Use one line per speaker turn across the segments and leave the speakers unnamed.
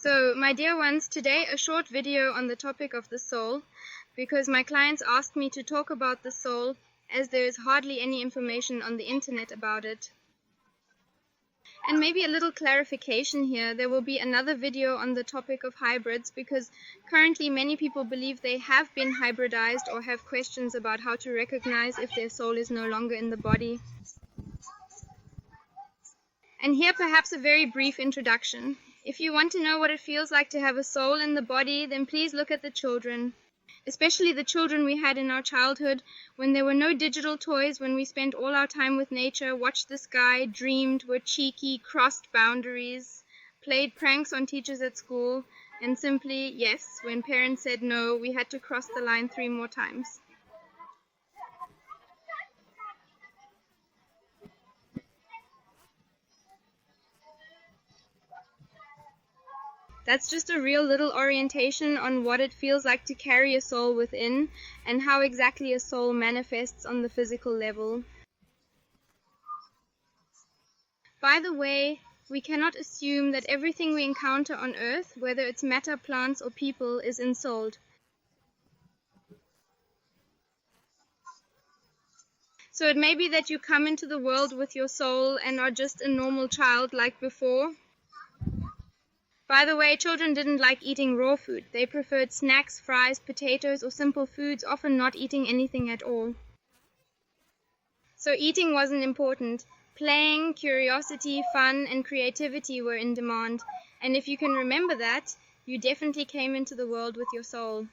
So, my dear ones, today a short video on the topic of the soul, because my clients asked me to talk about the soul as there is hardly any information on the internet about it. And maybe a little clarification here, there will be another video on the topic of hybrids, because currently many people believe they have been hybridized or have questions about how to recognize if their soul is no longer in the body. And here perhaps a very brief introduction. If you want to know what it feels like to have a soul in the body, then please look at the children, especially the children we had in our childhood, when there were no digital toys, when we spent all our time with nature, watched the sky, dreamed, were cheeky, crossed boundaries, played pranks on teachers at school, and simply, yes, when parents said no, we had to cross the line 3 more times. That's just a real little orientation on what it feels like to carry a soul within and how exactly a soul manifests on the physical level. By the way, we cannot assume that everything we encounter on Earth, whether it's matter, plants, or people, is ensouled. So it may be that you come into the world with your soul and are just a normal child like before. By the way, children didn't like eating raw food. They preferred snacks, fries, potatoes, or simple foods, often not eating anything at all. So eating wasn't important. Playing, curiosity, fun, and creativity were in demand. And if you can remember that, you definitely came into the world with your soul.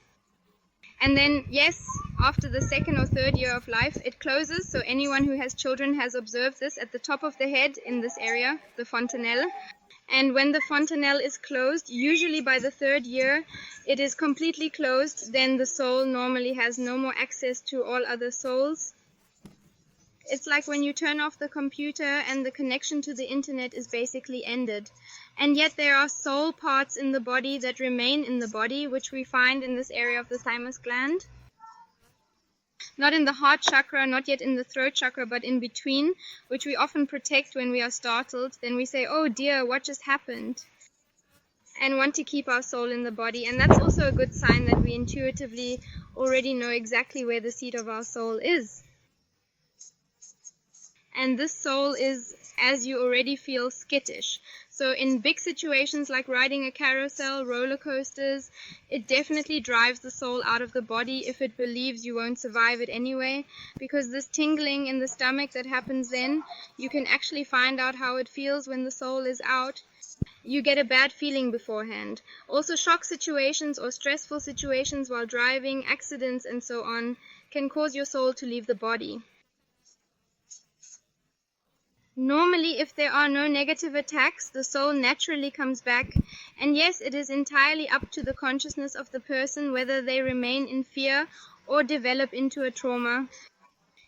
And then, yes, after the 2nd or 3rd year of life, it closes. So anyone who has children has observed this at the top of the head in this area, the fontanelle. And when the fontanelle is closed, usually by the 3rd year, it is completely closed. Then the soul normally has no more access to all other souls. It's like when you turn off the computer and the connection to the internet is basically ended. And yet there are soul parts in the body that remain in the body, which we find in this area of the thymus gland. Not in the heart chakra, not yet in the throat chakra, but in between, which we often protect when we are startled. Then we say, oh dear, what just happened? And want to keep our soul in the body. And that's also a good sign that we intuitively already know exactly where the seat of our soul is. And this soul is, as you already feel, skittish. So in big situations like riding a carousel, roller coasters, it definitely drives the soul out of the body if it believes you won't survive it anyway, because this tingling in the stomach that happens then, you can actually find out how it feels when the soul is out. You get a bad feeling beforehand. Also, shock situations or stressful situations while driving, accidents and so on, can cause your soul to leave the body. Normally, if there are no negative attacks, the soul naturally comes back. And yes, it is entirely up to the consciousness of the person whether they remain in fear or develop into a trauma.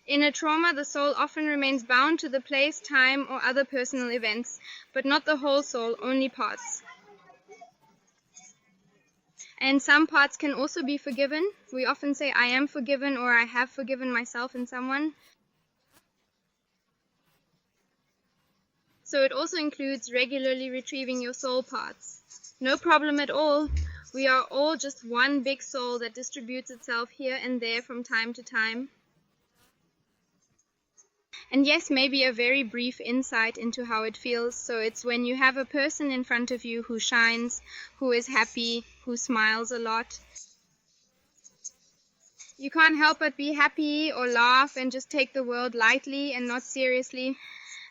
In a trauma, the soul often remains bound to the place, time, or other personal events, but not the whole soul, only parts. And some parts can also be forgiven. We often say, I am forgiven, or I have forgiven myself and someone. So it also includes regularly retrieving your soul parts. No problem at all. We are all just one big soul that distributes itself here and there from time to time. And yes, maybe a very brief insight into how it feels. So it's when you have a person in front of you who shines, who is happy, who smiles a lot. You can't help but be happy or laugh and just take the world lightly and not seriously.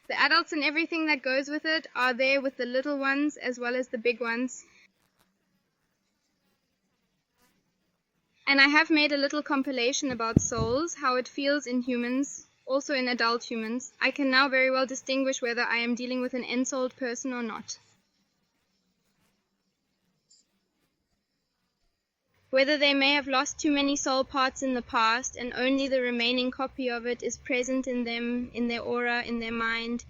The adults and everything that goes with it are there with the little ones as well as the big ones. And I have made a little compilation about souls, how it feels in humans, also in adult humans. I can now very well distinguish whether I am dealing with an ensouled person or not. Whether they may have lost too many soul parts in the past and only the remaining copy of it is present in them, in their aura, in their mind.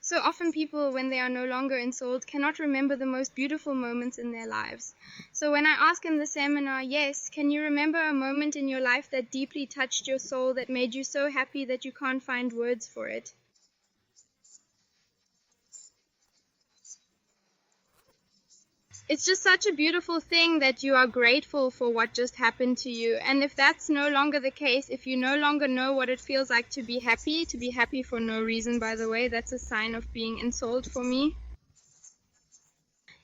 So often people, when they are no longer ensouled, cannot remember the most beautiful moments in their lives. So when I ask in the seminar, yes, can you remember a moment in your life that deeply touched your soul, that made you so happy that you can't find words for it? It's just such a beautiful thing that you are grateful for what just happened to you. And if that's no longer the case, if you no longer know what it feels like to be happy for no reason, by the way, that's a sign of being ensouled for me.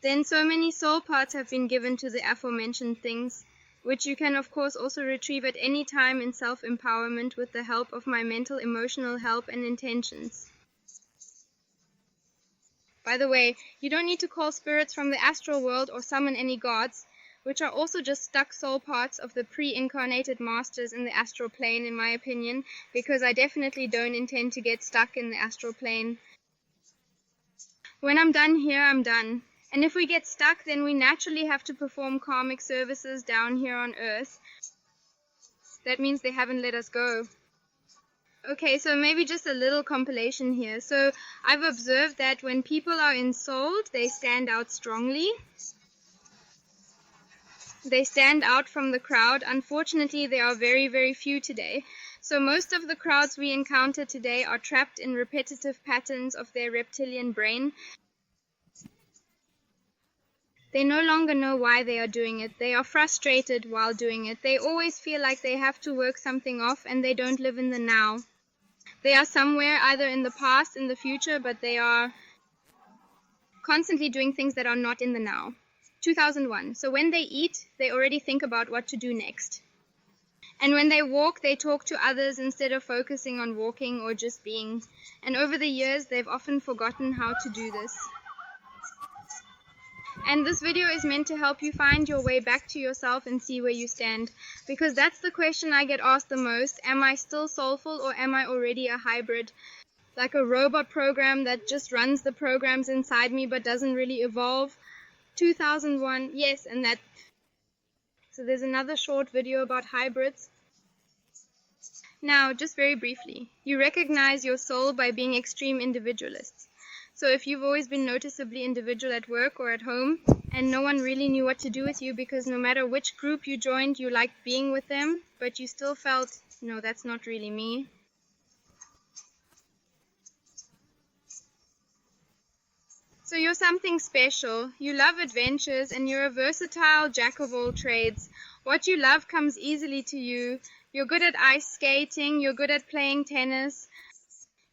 Then so many soul parts have been given to the aforementioned things, which you can of course also retrieve at any time in self-empowerment with the help of my mental, emotional help and intentions. By the way, you don't need to call spirits from the astral world or summon any gods, which are also just stuck soul parts of the pre-incarnated masters in the astral plane, in my opinion, because I definitely don't intend to get stuck in the astral plane. When I'm done here, I'm done. And if we get stuck, then we naturally have to perform karmic services down here on Earth. That means they haven't let us go. Okay, so maybe just a little compilation here. So I've observed that when people are ensouled, they stand out strongly. They stand out from the crowd. Unfortunately, there are very, very few today. So most of the crowds we encounter today are trapped in repetitive patterns of their reptilian brain. They no longer know why they are doing it. They are frustrated while doing it. They always feel like they have to work something off and they don't live in the now. They are somewhere either in the past, in the future, but they are constantly doing things that are not in the now. 2001. So when they eat, they already think about what to do next. And when they walk, they talk to others instead of focusing on walking or just being. And over the years, they've often forgotten how to do this. And this video is meant to help you find your way back to yourself and see where you stand. Because that's the question I get asked the most. Am I still soulful or am I already a hybrid? Like a robot program that just runs the programs inside me but doesn't really evolve. 2001, yes, and that. So there's another short video about hybrids. Now, just very briefly, you recognize your soul by being extreme individualists. So if you've always been noticeably individual at work or at home, and no one really knew what to do with you because no matter which group you joined, you liked being with them, but you still felt, no, that's not really me. So you're something special. You love adventures and you're a versatile jack of all trades. What you love comes easily to you. You're good at ice skating, you're good at playing tennis.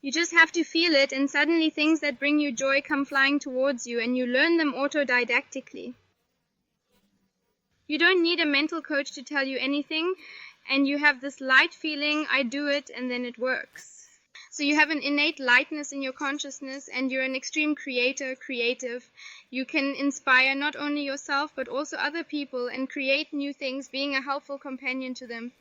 You just have to feel it, and suddenly things that bring you joy come flying towards you, and you learn them autodidactically. You don't need a mental coach to tell you anything, and you have this light feeling, I do it, and then it works. So you have an innate lightness in your consciousness, and you're an extreme creative. You can inspire not only yourself, but also other people, and create new things, being a helpful companion to them.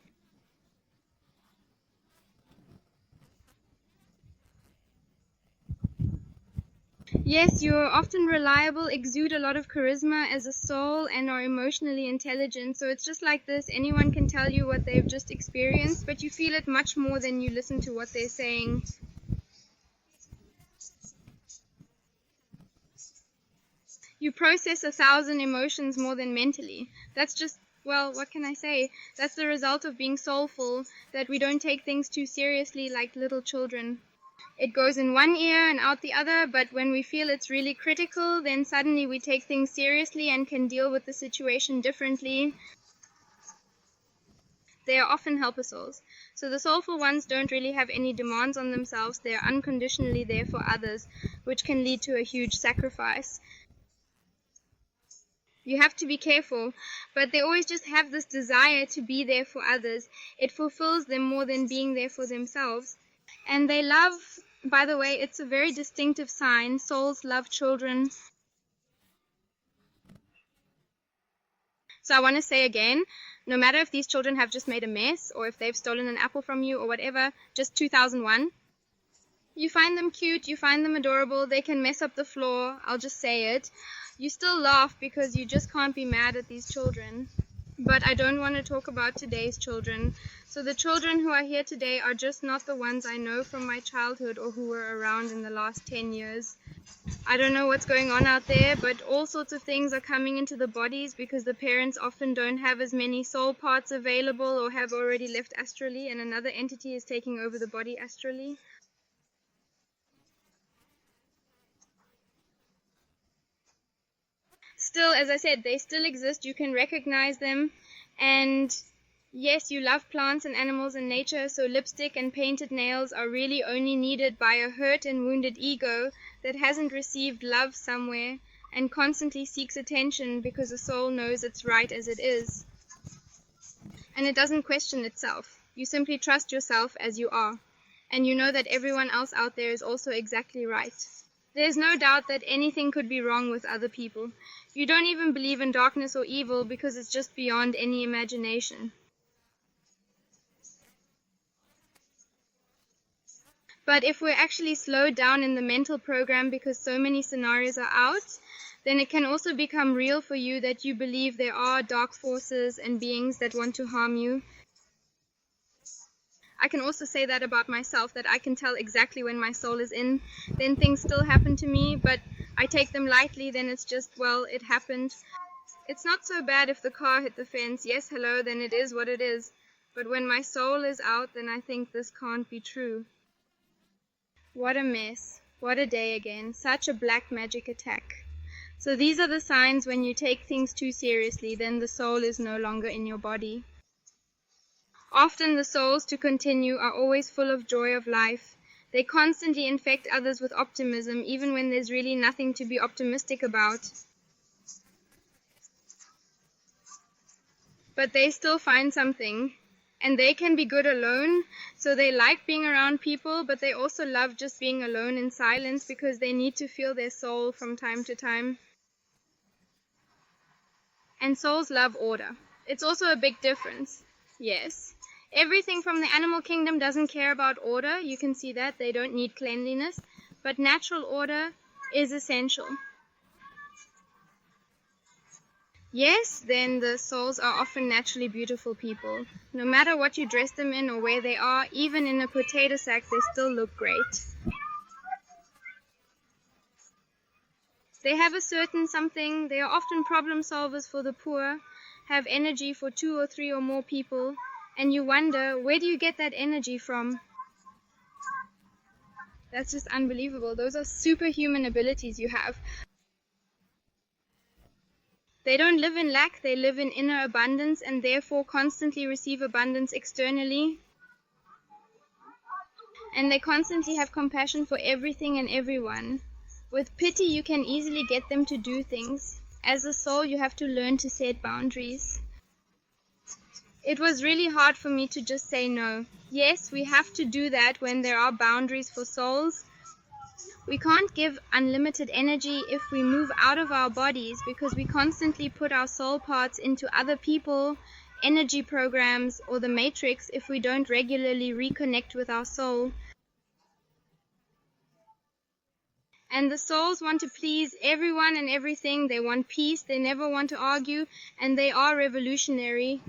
Yes, you're often reliable, exude a lot of charisma as a soul, and are emotionally intelligent. So it's just like this. Anyone can tell you what they've just experienced, but you feel it much more than you listen to what they're saying. You process 1,000 emotions more than mentally. That's just, well, what can I say? That's the result of being soulful, that we don't take things too seriously like little children. It goes in one ear and out the other, but when we feel it's really critical, then suddenly we take things seriously and can deal with the situation differently. They are often helper souls. So the soulful ones don't really have any demands on themselves. They are unconditionally there for others, which can lead to a huge sacrifice. You have to be careful, but they always just have this desire to be there for others. It fulfills them more than being there for themselves. And they love, by the way, it's a very distinctive sign. Souls love children. So I want to say again, no matter if these children have just made a mess or if they've stolen an apple from you or whatever, just 2001. You find them cute, you find them adorable, they can mess up the floor, I'll just say it. You still laugh because you just can't be mad at these children. But I don't want to talk about today's children. So the children who are here today are just not the ones I know from my childhood or who were around in the last 10 years. I don't know what's going on out there, but all sorts of things are coming into the bodies because the parents often don't have as many soul parts available or have already left astrally and another entity is taking over the body astrally. still, as I said, they still exist. You can recognize them. And yes, you love plants and animals and nature, so lipstick and painted nails are really only needed by a hurt and wounded ego that hasn't received love somewhere and constantly seeks attention because the soul knows it's right as it is. And it doesn't question itself. You simply trust yourself as you are. And you know that everyone else out there is also exactly right. There's no doubt that anything could be wrong with other people. You don't even believe in darkness or evil because it's just beyond any imagination. But if we're actually slowed down in the mental program because so many scenarios are out, then it can also become real for you that you believe there are dark forces and beings that want to harm you. I can also say that about myself, that I can tell exactly when my soul is in. Then things still happen to me, but I take them lightly. Then it's just, well, it happened. It's not so bad if the car hit the fence. Yes, hello, then it is what it is. But when my soul is out, then I think this can't be true. What a mess. What a day again. Such a black magic attack. So these are the signs when you take things too seriously, then the soul is no longer in your body. Often the souls to continue are always full of joy of life. They constantly infect others with optimism, even when there's really nothing to be optimistic about. But they still find something. And they can be good alone, so they like being around people, but they also love just being alone in silence because they need to feel their soul from time to time. And souls love order. It's also a big difference. Yes. Everything from the animal kingdom doesn't care about order. You can see that. They don't need cleanliness. But natural order is essential. Yes, then the souls are often naturally beautiful people. No matter what you dress them in or where they are, even in a potato sack, they still look great. They have a certain something. They are often problem solvers for the poor, have energy for 2 or 3 or more people, and you wonder, where do you get that energy from? That's just unbelievable. Those are superhuman abilities you have. They don't live in lack, they live in inner abundance and therefore constantly receive abundance externally. And they constantly have compassion for everything and everyone. With pity, you can easily get them to do things. As a soul, you have to learn to set boundaries. It was really hard for me to just say no. Yes, we have to do that when there are boundaries for souls. We can't give unlimited energy if we move out of our bodies because we constantly put our soul parts into other people, energy programs, or the matrix if we don't regularly reconnect with our soul. And the souls want to please everyone and everything. They want peace. They never want to argue. And they are revolutionary.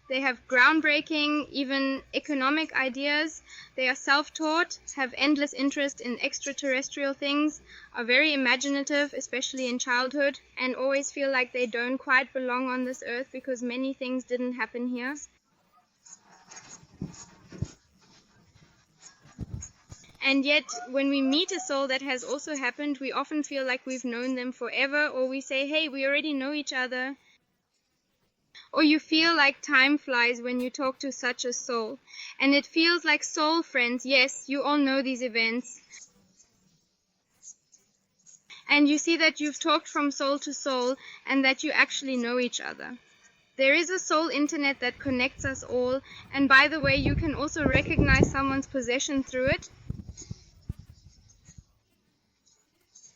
They have groundbreaking, even economic ideas. They are self-taught, have endless interest in extraterrestrial things, are very imaginative, especially in childhood, and always feel like they don't quite belong on this earth because many things didn't happen here. And yet, when we meet a soul that has also happened, we often feel like we've known them forever, or we say, hey, we already know each other. Or you feel like time flies when you talk to such a soul. And it feels like soul friends. Yes, you all know these events. And you see that you've talked from soul to soul and that you actually know each other. There is a soul internet that connects us all. And by the way, you can also recognize someone's possession through it.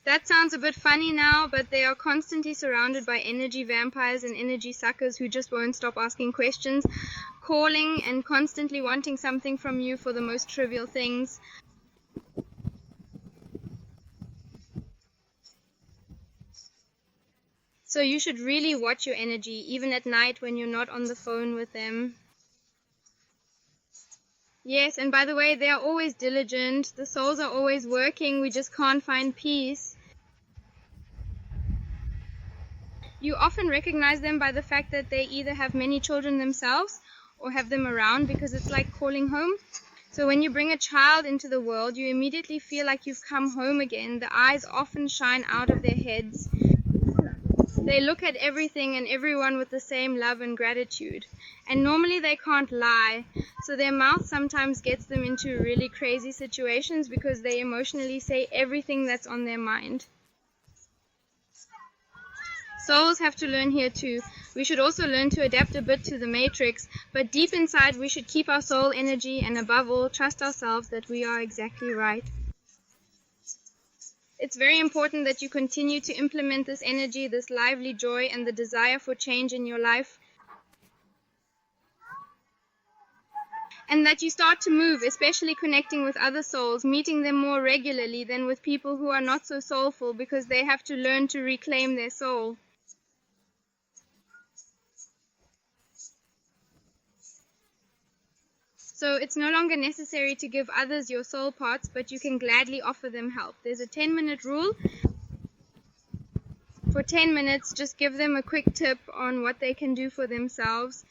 That sounds a bit funny now, but they are constantly surrounded by energy vampires and energy suckers who just won't stop asking questions, calling and constantly wanting something from you for the most trivial things. So you should really watch your energy, even at night when you're not on the phone with them. Yes, and by the way, they are always diligent. The souls are always working. We just can't find peace. You often recognize them by the fact that they either have many children themselves or have them around because it's like calling home. So when you bring a child into the world, you immediately feel like you've come home again. The eyes often shine out of their heads. They look at everything and everyone with the same love and gratitude. And normally they can't lie, so their mouth sometimes gets them into really crazy situations because they emotionally say everything that's on their mind. Souls have to learn here too. We should also learn to adapt a bit to the matrix, but deep inside we should keep our soul energy and above all trust ourselves that we are exactly right. It's very important that you continue to implement this energy, this lively joy, and the desire for change in your life. And that you start to move, especially connecting with other souls, meeting them more regularly than with people who are not so soulful because they have to learn to reclaim their soul. So it's no longer necessary to give others your soul parts, but you can gladly offer them help. There's a 10-minute rule. For 10 minutes, just give them a quick tip on what they can do for themselves.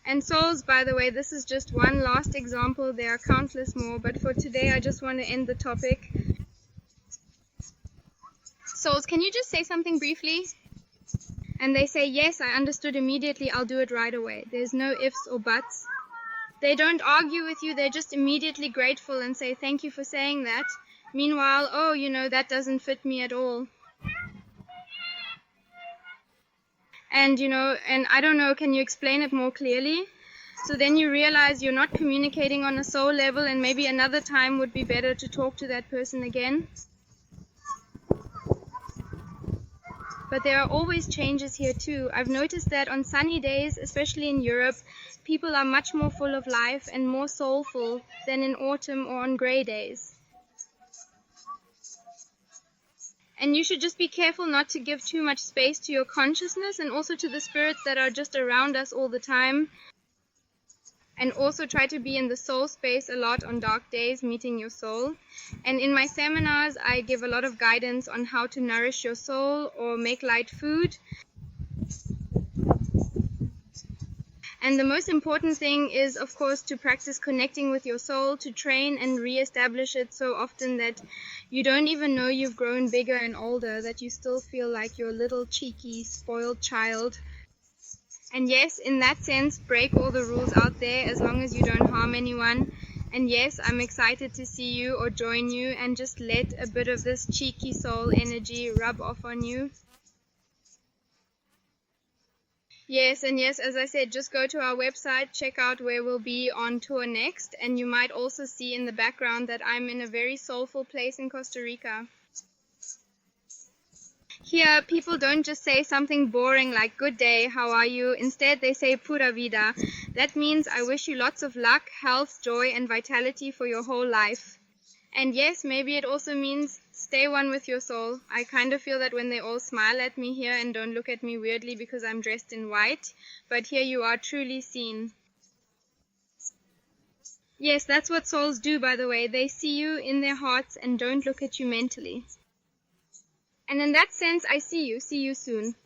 And souls, by the way, this is just one last example. There are countless more, but for today, I just want to end the topic. Souls, can you just say something briefly? And they say, yes, I understood immediately. I'll do it right away. There's no ifs or buts. They don't argue with you. They're just immediately grateful and say, thank you for saying that. Meanwhile, oh, that doesn't fit me at all. And, and I don't know, can you explain it more clearly? So then you realize you're not communicating on a soul level, and maybe another time would be better to talk to that person again. But there are always changes here too. I've noticed that on sunny days, especially in Europe, people are much more full of life and more soulful than in autumn or on gray days. And you should just be careful not to give too much space to your consciousness and also to the spirits that are just around us all the time. And also try to be in the soul space a lot on dark days, meeting your soul. And in my seminars, I give a lot of guidance on how to nourish your soul or make light food. And the most important thing is, of course, to practice connecting with your soul, to train and re-establish it so often that you don't even know you've grown bigger and older, that you still feel like your little cheeky, spoiled child. And yes, in that sense, break all the rules out there as long as you don't harm anyone. And yes, I'm excited to see you or join you and just let a bit of this cheeky soul energy rub off on you. Yes, and yes, as I said, just go to our website, check out where we'll be on tour next, and you might also see in the background that I'm in a very soulful place in Costa Rica. Here, people don't just say something boring like, good day, how are you? Instead, they say pura vida. That means I wish you lots of luck, health, joy, and vitality for your whole life. And yes, maybe it also means stay one with your soul. I kind of feel that when they all smile at me here and don't look at me weirdly because I'm dressed in white, but here you are truly seen. Yes, that's what souls do, by the way. They see you in their hearts and don't look at you mentally. And in that sense, I see you. See you soon.